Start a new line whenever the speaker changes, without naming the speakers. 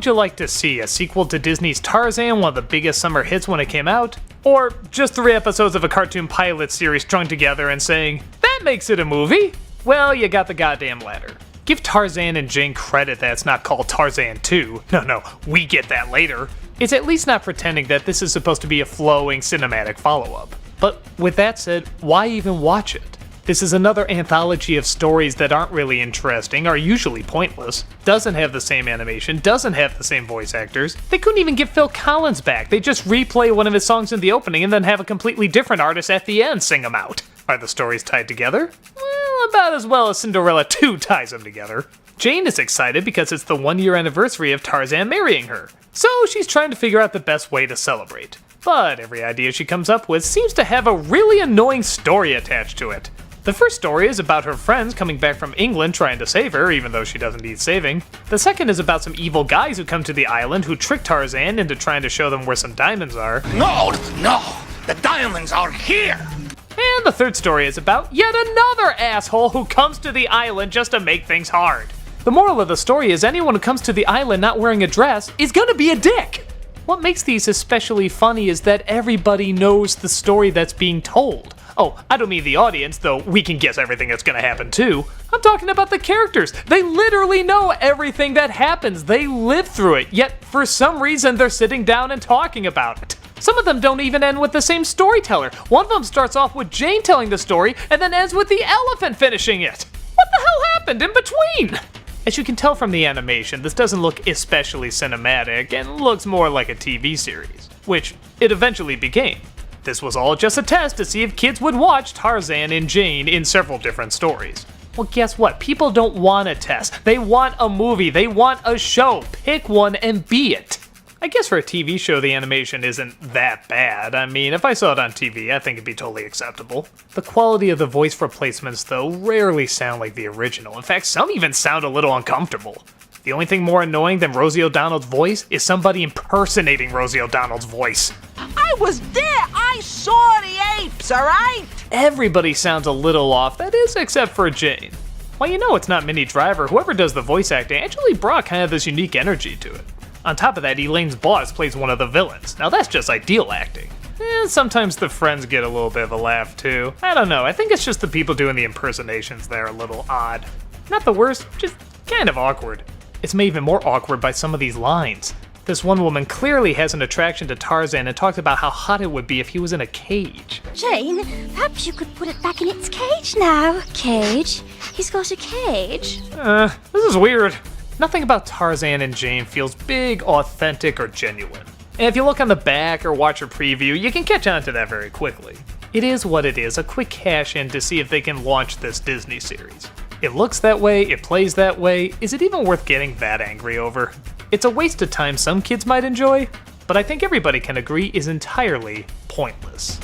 would you like to see? A sequel to Disney's Tarzan, one of the biggest summer hits when it came out? Or just 3 episodes of a cartoon pilot series strung together and saying, that makes it a movie? Well, you got the goddamn latter. Give Tarzan and Jane credit that it's not called Tarzan 2. No, we get that later. It's at least not pretending that this is supposed to be a flowing cinematic follow-up. But with that said, why even watch it? This is another anthology of stories that aren't really interesting, are usually pointless, doesn't have the same animation, doesn't have the same voice actors. They couldn't even get Phil Collins back. They just replay one of his songs in the opening and then have a completely different artist at the end sing them out. Are the stories tied together? Well, about as well as Cinderella 2 ties them together. Jane is excited because it's the 1-year anniversary of Tarzan marrying her, so she's trying to figure out the best way to celebrate. But every idea she comes up with seems to have a really annoying story attached to it. The first story is about her friends coming back from England trying to save her, even though she doesn't need saving. The second is about some evil guys who come to the island who trick Tarzan into trying to show them where some diamonds are.
No, the diamonds are here!
And the third story is about yet another asshole who comes to the island just to make things hard. The moral of the story is anyone who comes to the island not wearing a dress is gonna be a dick! What makes these especially funny is that everybody knows the story that's being told. Oh, I don't mean the audience, though we can guess everything that's gonna happen too. I'm talking about the characters. They literally know everything that happens. They live through it, yet for some reason they're sitting down and talking about it. Some of them don't even end with the same storyteller. One of them starts off with Jane telling the story and then ends with the elephant finishing it. What the hell happened in between? As you can tell from the animation, this doesn't look especially cinematic and looks more like a TV series, which it eventually became. This was all just a test to see if kids would watch Tarzan and Jane in several different stories. Well, guess what? People don't want a test. They want a movie. They want a show. Pick one and be it. I guess for a TV show, the animation isn't that bad. I mean, if I saw it on TV, I think it'd be totally acceptable. The quality of the voice replacements, though, rarely sound like the original. In fact, some even sound a little uncomfortable. The only thing more annoying than Rosie O'Donnell's voice is somebody impersonating Rosie O'Donnell's voice.
I was there! I saw the apes, alright?
Everybody sounds a little off, that is, except for Jane. Well, you know it's not Minnie Driver. Whoever does the voice acting actually brought kind of this unique energy to it. On top of that, Elaine's boss plays one of the villains. Now that's just ideal acting. And sometimes the friends get a little bit of a laugh too. I don't know, I think it's just the people doing the impersonations there are a little odd. Not the worst, just kind of awkward. It's made even more awkward by some of these lines. This one woman clearly has an attraction to Tarzan and talks about how hot it would be if he was in a cage.
Jane, perhaps you could put it back in its cage now. Cage? He's got a cage?
This is weird. Nothing about Tarzan and Jane feels big, authentic, or genuine. And if you look on the back or watch a preview, you can catch on to that very quickly. It is what it is, a quick cash-in to see if they can launch this Disney series. It looks that way, it plays that way, is it even worth getting that angry over? It's a waste of time some kids might enjoy, but I think everybody can agree is entirely pointless.